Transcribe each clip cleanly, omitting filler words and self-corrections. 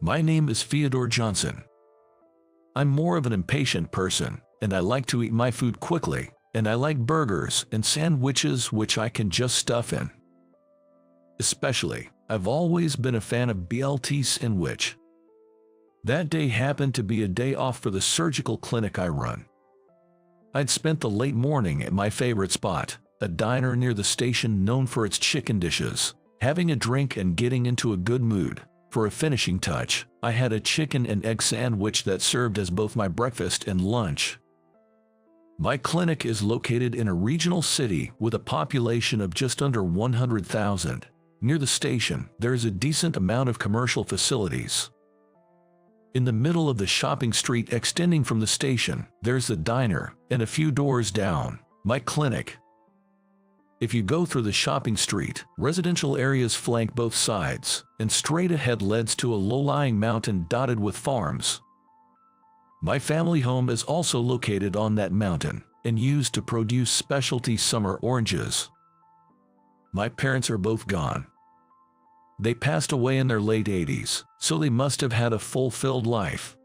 My name is Fyodor Johnson. I'm more of an impatient person, and I like to eat my food quickly, and I like burgers and sandwiches which I can just stuff in. Especially, I've always been a fan of BLT sandwich. That day happened to be a day off for the surgical clinic I run. I'd spent the late morning at my favorite spot, a diner near the station known for its chicken dishes, having a drink and getting into a good mood. For a finishing touch, I had a chicken and egg sandwich that served as both my breakfast and lunch. My clinic is located in a regional city with a population of just under 100,000. Near the station, there is a decent amount of commercial facilities. In the middle of the shopping street extending from the station, there's the diner, and a few doors down, my clinic. If you go through the shopping street, residential areas flank both sides, and straight ahead leads to a low-lying mountain dotted with farms. My family home is also located on that mountain, and used to produce specialty summer oranges. My parents are both gone. They passed away in their late 80s, so they must have had a fulfilled life.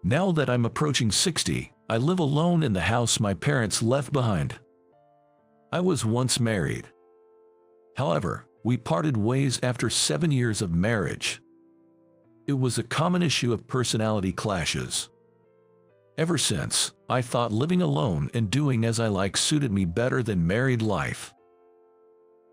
Now that I'm approaching 60, I live alone in the house my parents left behind. I was once married. However, we parted ways after 7 years of marriage. It was a common issue of personality clashes. Ever since, I thought living alone and doing as I like suited me better than married life.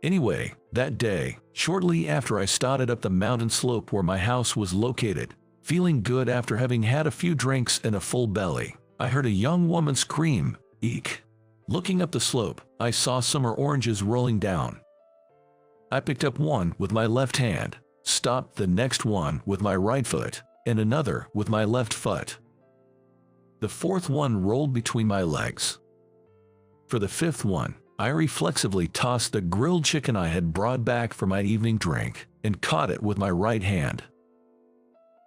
Anyway, that day, shortly after I started up the mountain slope where my house was located, feeling good after having had a few drinks and a full belly, I heard a young woman scream, "Eek!" Looking up the slope, I saw summer oranges rolling down. I picked up one with my left hand, stopped the next one with my right foot, and another with my left foot. The fourth one rolled between my legs. For the fifth one, I reflexively tossed the grilled chicken I had brought back for my evening drink, and caught it with my right hand.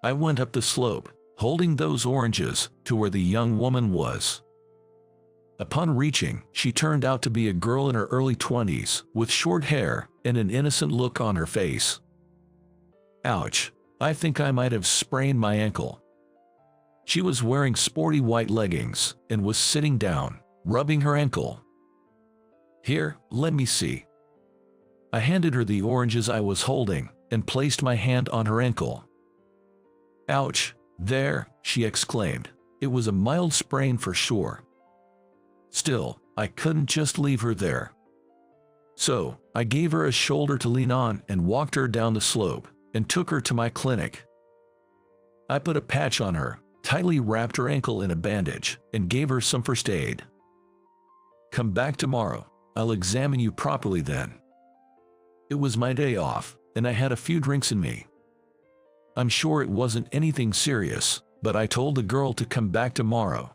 I went up the slope, holding those oranges, to where the young woman was. Upon reaching, she turned out to be a girl in her early 20s, with short hair and an innocent look on her face. Ouch, I think I might have sprained my ankle. She was wearing sporty white leggings, and was sitting down, rubbing her ankle. "Here, let me see." I handed her the oranges I was holding, and placed my hand on her ankle. "Ouch, there," she exclaimed. It was a mild sprain for sure. Still, I couldn't just leave her there. So, I gave her a shoulder to lean on and walked her down the slope, and took her to my clinic. I put a patch on her, tightly wrapped her ankle in a bandage, and gave her some first aid. "Come back tomorrow. I'll examine you properly then." It was my day off, and I had a few drinks in me. I'm sure it wasn't anything serious, but I told the girl to come back tomorrow.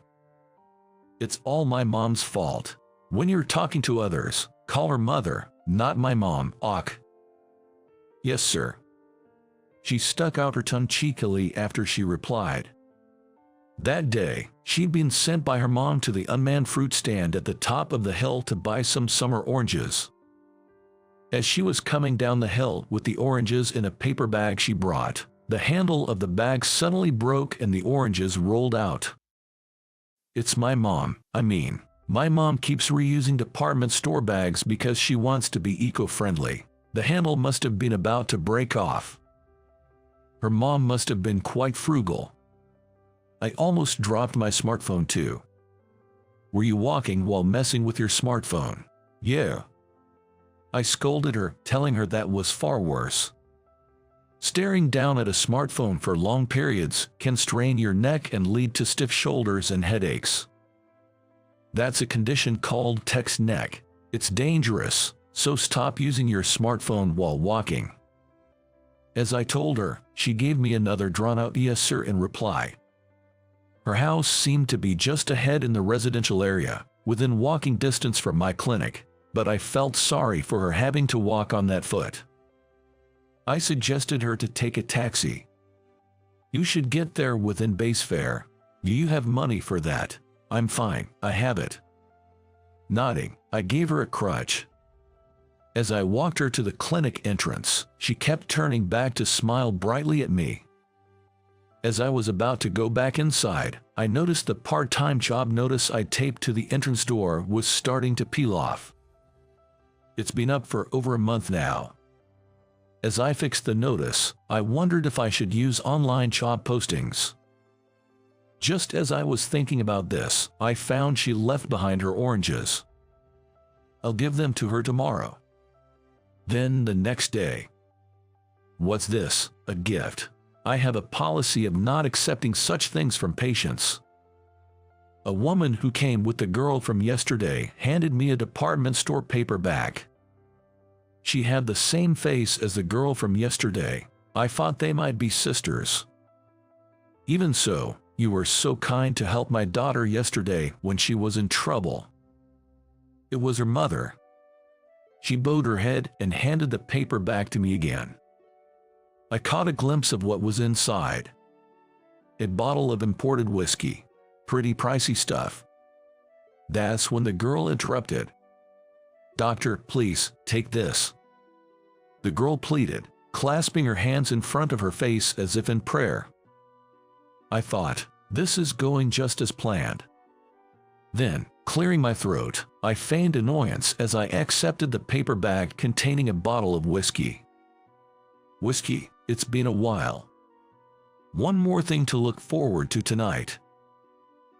It's all my mom's fault. When you're talking to others, call her mother, not my mom, ok? "Yes, sir." She stuck out her tongue cheekily after she replied. That day, she'd been sent by her mom to the unmanned fruit stand at the top of the hill to buy some summer oranges. As she was coming down the hill with the oranges in a paper bag she brought, the handle of the bag suddenly broke and the oranges rolled out. It's my mom, my mom keeps reusing department store bags because she wants to be eco-friendly. The handle must have been about to break off. Her mom must have been quite frugal. I almost dropped my smartphone too. "Were you walking while messing with your smartphone?" "Yeah." I scolded her, telling her that was far worse. Staring down at a smartphone for long periods can strain your neck and lead to stiff shoulders and headaches. That's a condition called text neck. It's dangerous, so stop using your smartphone while walking. As I told her, she gave me another drawn-out "yes sir" in reply. Her house seemed to be just ahead in the residential area, within walking distance from my clinic, but I felt sorry for her having to walk on that foot. I suggested her to take a taxi. "You should get there within base fare. You have money for that." "I'm fine, I have it." Nodding, I gave her a crutch. As I walked her to the clinic entrance, she kept turning back to smile brightly at me. As I was about to go back inside, I noticed the part-time job notice I taped to the entrance door was starting to peel off. It's been up for over a month now. As I fixed the notice, I wondered if I should use online job postings. Just as I was thinking about this, I found she left behind her oranges. I'll give them to her tomorrow. Then the next day. What's this? A gift? I have a policy of not accepting such things from patients. A woman who came with the girl from yesterday handed me a department store paper bag. She had the same face as the girl from yesterday. I thought they might be sisters. Even so, you were so kind to help my daughter yesterday when she was in trouble. It was her mother. She bowed her head and handed the paper back to me again. I caught a glimpse of what was inside. A bottle of imported whiskey. Pretty pricey stuff. That's when the girl interrupted. "Doctor, please, take this." The girl pleaded, clasping her hands in front of her face as if in prayer. I thought, this is going just as planned. Then, clearing my throat, I feigned annoyance as I accepted the paper bag containing a bottle of whiskey. Whiskey, it's been a while. One more thing to look forward to tonight.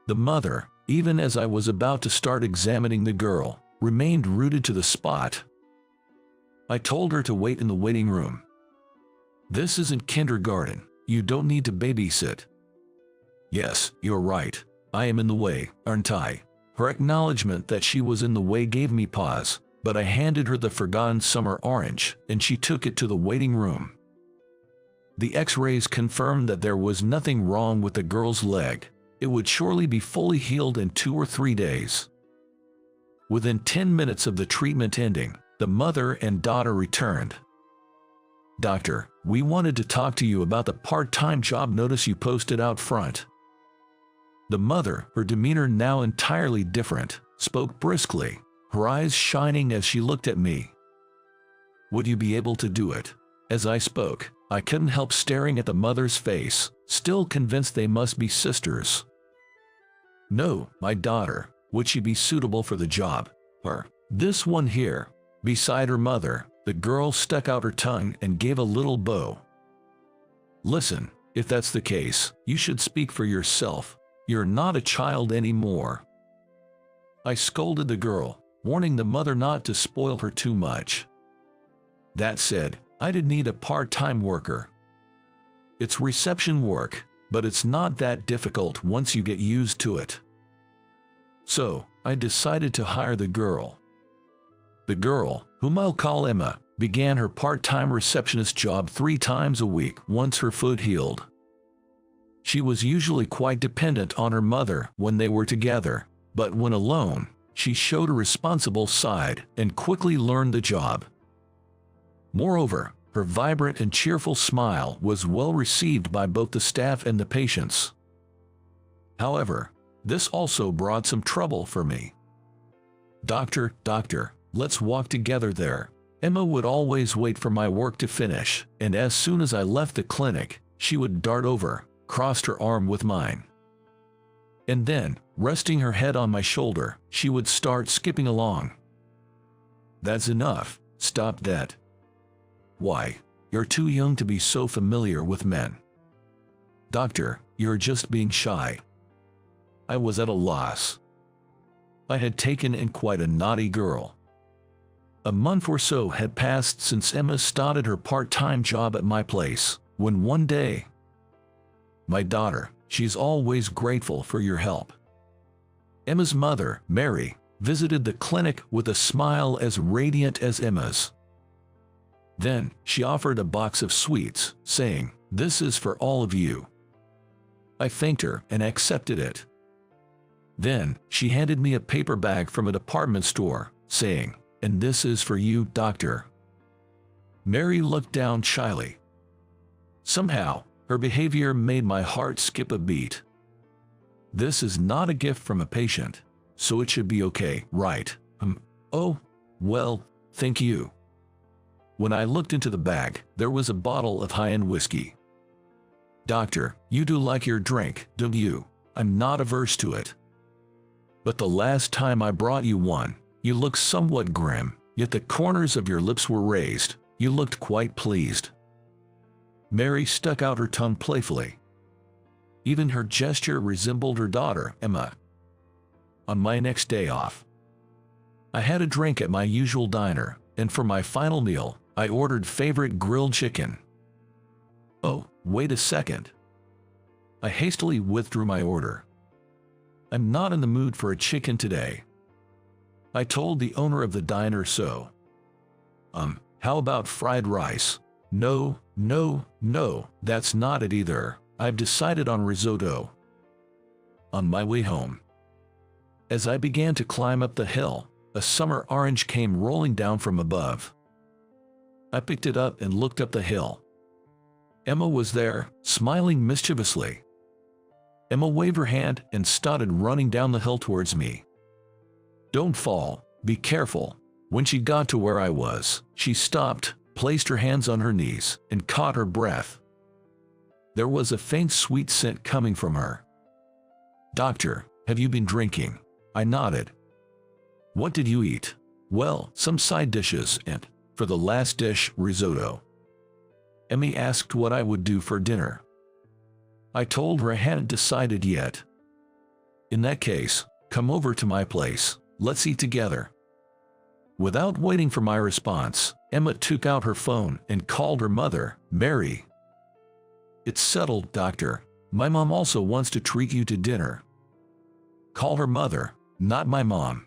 The mother, even as I was about to start examining the girl, remained rooted to the spot. I told her to wait in the waiting room. "This isn't kindergarten. You don't need to babysit." "Yes, you're right. I am in the way, aren't I?" Her acknowledgement that she was in the way gave me pause, but I handed her the forgotten summer orange, and she took it to the waiting room. The X-rays confirmed that there was nothing wrong with the girl's leg. It would surely be fully healed in 2 or 3 days. Within 10 minutes of the treatment ending, the mother and daughter returned. "Doctor, we wanted to talk to you about the part-time job notice you posted out front." The mother, her demeanor now entirely different, spoke briskly, her eyes shining as she looked at me. "Would you be able to do it?" As I spoke, I couldn't help staring at the mother's face, still convinced they must be sisters. "No, my daughter. Would she be suitable for the job?" Her. "This one here." Beside her mother, the girl stuck out her tongue and gave a little bow. "Listen, if that's the case, you should speak for yourself. You're not a child anymore." I scolded the girl, warning the mother not to spoil her too much. That said, I did need a part-time worker. It's reception work, but it's not that difficult once you get used to it. So, I decided to hire the girl. The girl, whom I'll call Emma, began her part-time receptionist job 3 times a week once her foot healed. She was usually quite dependent on her mother when they were together, but when alone, she showed a responsible side and quickly learned the job. Moreover, her vibrant and cheerful smile was well received by both the staff and the patients. However, this also brought some trouble for me. Doctor, let's walk together there." Emma would always wait for my work to finish, and as soon as I left the clinic, she would dart over, crossed her arm with mine. And then, resting her head on my shoulder, she would start skipping along. "That's enough. Stop that." "Why? You're too young to be so familiar with men." "Doctor, you're just being shy." I was at a loss. I had taken in quite a naughty girl. A month or so had passed since Emma started her part-time job at my place, when one day, "My daughter, she's always grateful for your help." Emma's mother, Mary, visited the clinic with a smile as radiant as Emma's. Then, she offered a box of sweets, saying, "This is for all of you." I thanked her and accepted it. Then, she handed me a paper bag from a department store, saying, "And this is for you, doctor." Mary looked down shyly. Somehow, her behavior made my heart skip a beat. This is not a gift from a patient, so it should be okay, right? Oh, well, thank you. When I looked into the bag, there was a bottle of high-end whiskey. Doctor, you do like your drink, don't you? I'm not averse to it. But the last time I brought you one, you looked somewhat grim, yet the corners of your lips were raised. You looked quite pleased. Mary stuck out her tongue playfully. Even her gesture resembled her daughter, Emma. On my next day off, I had a drink at my usual diner, and for my final meal, I ordered favorite grilled chicken. Oh, wait a second. I hastily withdrew my order. I'm not in the mood for a chicken today. I told the owner of the diner so. How about fried rice? No, that's not it either. I've decided on risotto. On my way home, as I began to climb up the hill, a summer orange came rolling down from above. I picked it up and looked up the hill. Emma was there, smiling mischievously. Emma waved her hand and started running down the hill towards me. Don't fall, be careful. When she got to where I was, she stopped, placed her hands on her knees, and caught her breath. There was a faint sweet scent coming from her. Doctor, have you been drinking? I nodded. What did you eat? Well, some side dishes and, for the last dish, risotto. Emmy asked what I would do for dinner. I told her I hadn't decided yet. In that case, come over to my place, let's eat together. Without waiting for my response, Emma took out her phone and called her mother, Mary. It's settled, doctor. My mom also wants to treat you to dinner. Call her mother, not my mom.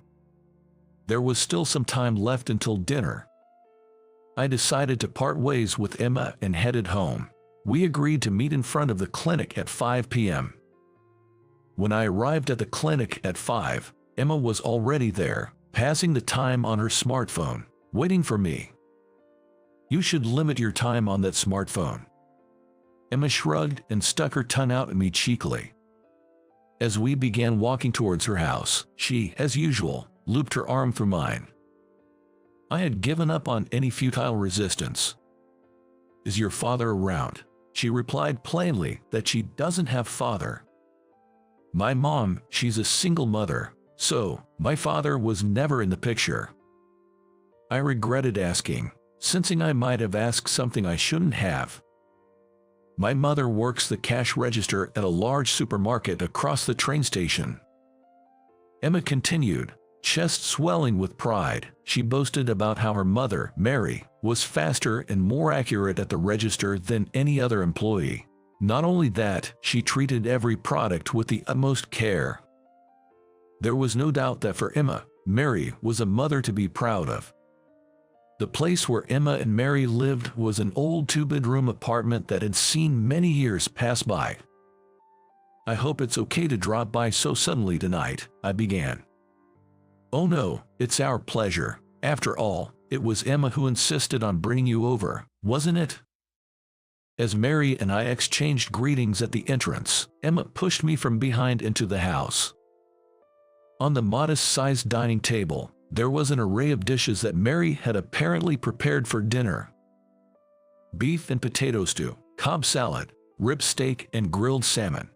There was still some time left until dinner. I decided to part ways with Emma and headed home. We agreed to meet in front of the clinic at 5 p.m. When I arrived at the clinic at 5, Emma was already there, passing the time on her smartphone, waiting for me. You should limit your time on that smartphone. Emma shrugged and stuck her tongue out at me cheekily. As we began walking towards her house, she, as usual, looped her arm through mine. I had given up on any futile resistance. Is your father around? She replied plainly that she doesn't have father. My mom, she's a single mother, so my father was never in the picture. I regretted asking, sensing I might have asked something I shouldn't have. My mother works the cash register at a large supermarket across the train station. Emma continued, chest swelling with pride. She boasted about how her mother, Mary, was faster and more accurate at the register than any other employee. Not only that, she treated every product with the utmost care. There was no doubt that for Emma, Mary was a mother to be proud of. The place where Emma and Mary lived was an old two-bedroom apartment that had seen many years pass by. I hope it's okay to drop by so suddenly tonight, I began. Oh no, it's our pleasure. After all, it was Emma who insisted on bringing you over, wasn't it? As Mary and I exchanged greetings at the entrance, Emma pushed me from behind into the house. On the modest-sized dining table, there was an array of dishes that Mary had apparently prepared for dinner. Beef and potato stew, Cobb salad, rib steak, and grilled salmon.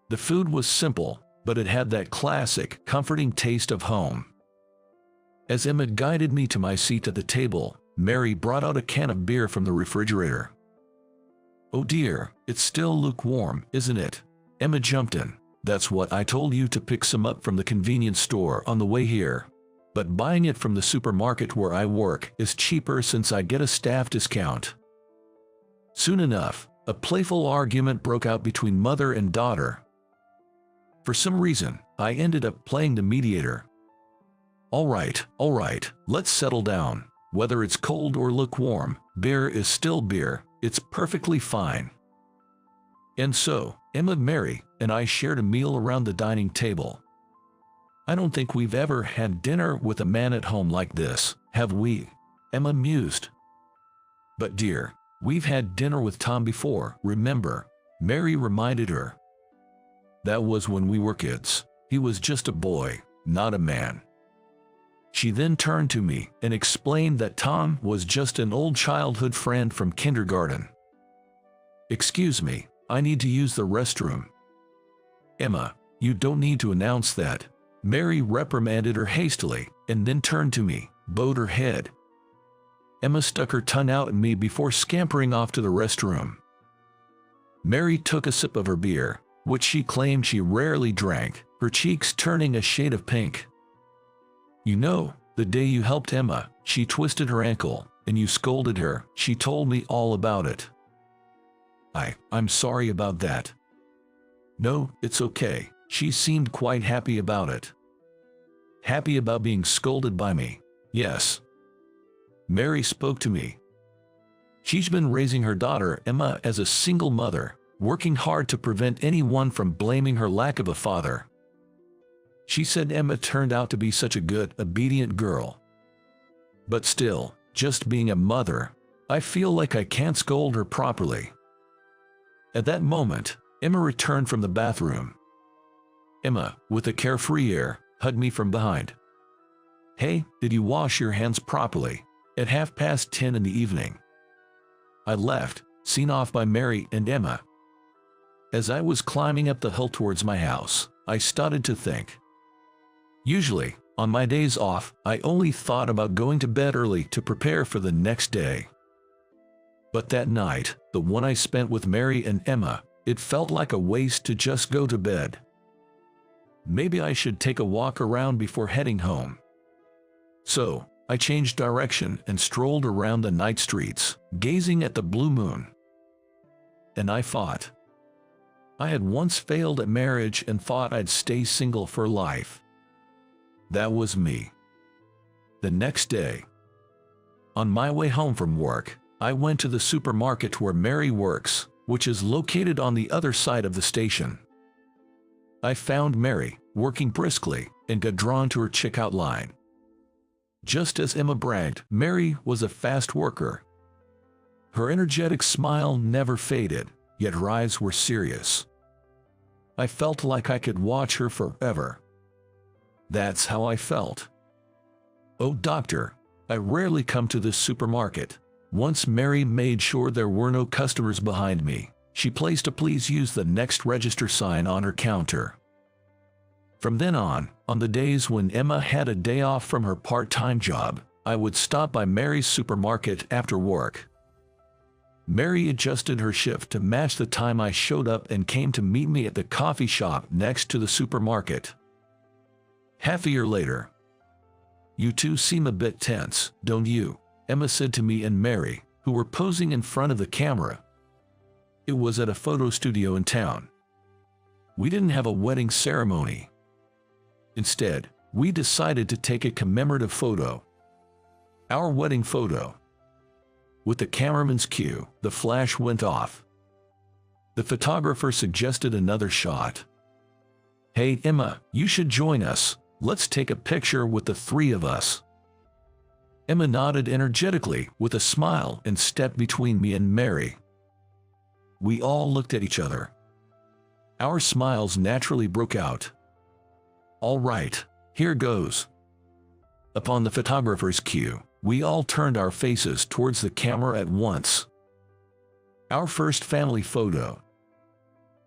The food was simple, but it had that classic, comforting taste of home. As Emma guided me to my seat at the table, Mary brought out a can of beer from the refrigerator. Oh dear, it's still lukewarm, isn't it? Emma jumped in. That's what I told you to pick some up from the convenience store on the way here. But buying it from the supermarket where I work is cheaper since I get a staff discount. Soon enough, a playful argument broke out between mother and daughter. For some reason, I ended up playing the mediator. All right, let's settle down. Whether it's cold or lukewarm, beer is still beer, it's perfectly fine. And so, Emma, Mary, and I shared a meal around the dining table. I don't think we've ever had dinner with a man at home like this, have we? Emma mused. But dear, we've had dinner with Tom before, remember? Mary reminded her. That was when we were kids. He was just a boy, not a man. She then turned to me and explained that Tom was just an old childhood friend from kindergarten. Excuse me, I need to use the restroom." "Emma, you don't need to announce that." Mary reprimanded her hastily, and then turned to me, bowed her head. Emma stuck her tongue out at me before scampering off to the restroom. Mary took a sip of her beer, which she claimed she rarely drank, her cheeks turning a shade of pink. "You know, the day you helped Emma, she twisted her ankle, and you scolded her. She told me all about it." I'm sorry about that." "No, it's okay. She seemed quite happy about it." "Happy about being scolded by me?" "Yes." Mary spoke to me. She's been raising her daughter, Emma, as a single mother, working hard to prevent anyone from blaming her lack of a father. She said Emma turned out to be such a good, obedient girl. But still, just being a mother, I feel like I can't scold her properly. At that moment, Emma returned from the bathroom. Emma, with a carefree air, hugged me from behind. "Hey, did you wash your hands properly?" At 10:30 in the evening. I left, seen off by Mary and Emma. As I was climbing up the hill towards my house, I started to think. Usually, on my days off, I only thought about going to bed early to prepare for the next day. But that night, the one I spent with Mary and Emma, it felt like a waste to just go to bed. Maybe I should take a walk around before heading home. So, I changed direction and strolled around the night streets, gazing at the blue moon. And I thought. I had once failed at marriage and thought I'd stay single for life. That was me. The next day, on my way home from work, I went to the supermarket where Mary works, which is located on the other side of the station. I found Mary, working briskly, and got drawn to her checkout line. Just as Emma bragged, Mary was a fast worker. Her energetic smile never faded, yet her eyes were serious. I felt like I could watch her forever. That's how I felt. "Oh, doctor, I rarely come to this supermarket." Once Mary made sure there were no customers behind me, she placed a "Please use the next register" sign on her counter. From then on the days when Emma had a day off from her part-time job, I would stop by Mary's supermarket after work. Mary adjusted her shift to match the time I showed up and came to meet me at the coffee shop next to the supermarket. Half a year later. "You two seem a bit tense, don't you?" Emma said to me and Mary, who were posing in front of the camera. It was at a photo studio in town. We didn't have a wedding ceremony. Instead, we decided to take a commemorative photo. Our wedding photo. With the cameraman's cue, the flash went off. The photographer suggested another shot. "Hey, Emma, you should join us. Let's take a picture with the three of us." Emma nodded energetically with a smile and stepped between me and Mary. We all looked at each other. Our smiles naturally broke out. "All right, here goes." Upon the photographer's cue, we all turned our faces towards the camera at once. Our first family photo.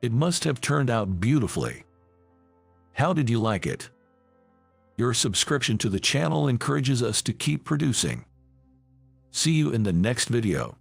It must have turned out beautifully. How did you like it? Your subscription to the channel encourages us to keep producing. See you in the next video.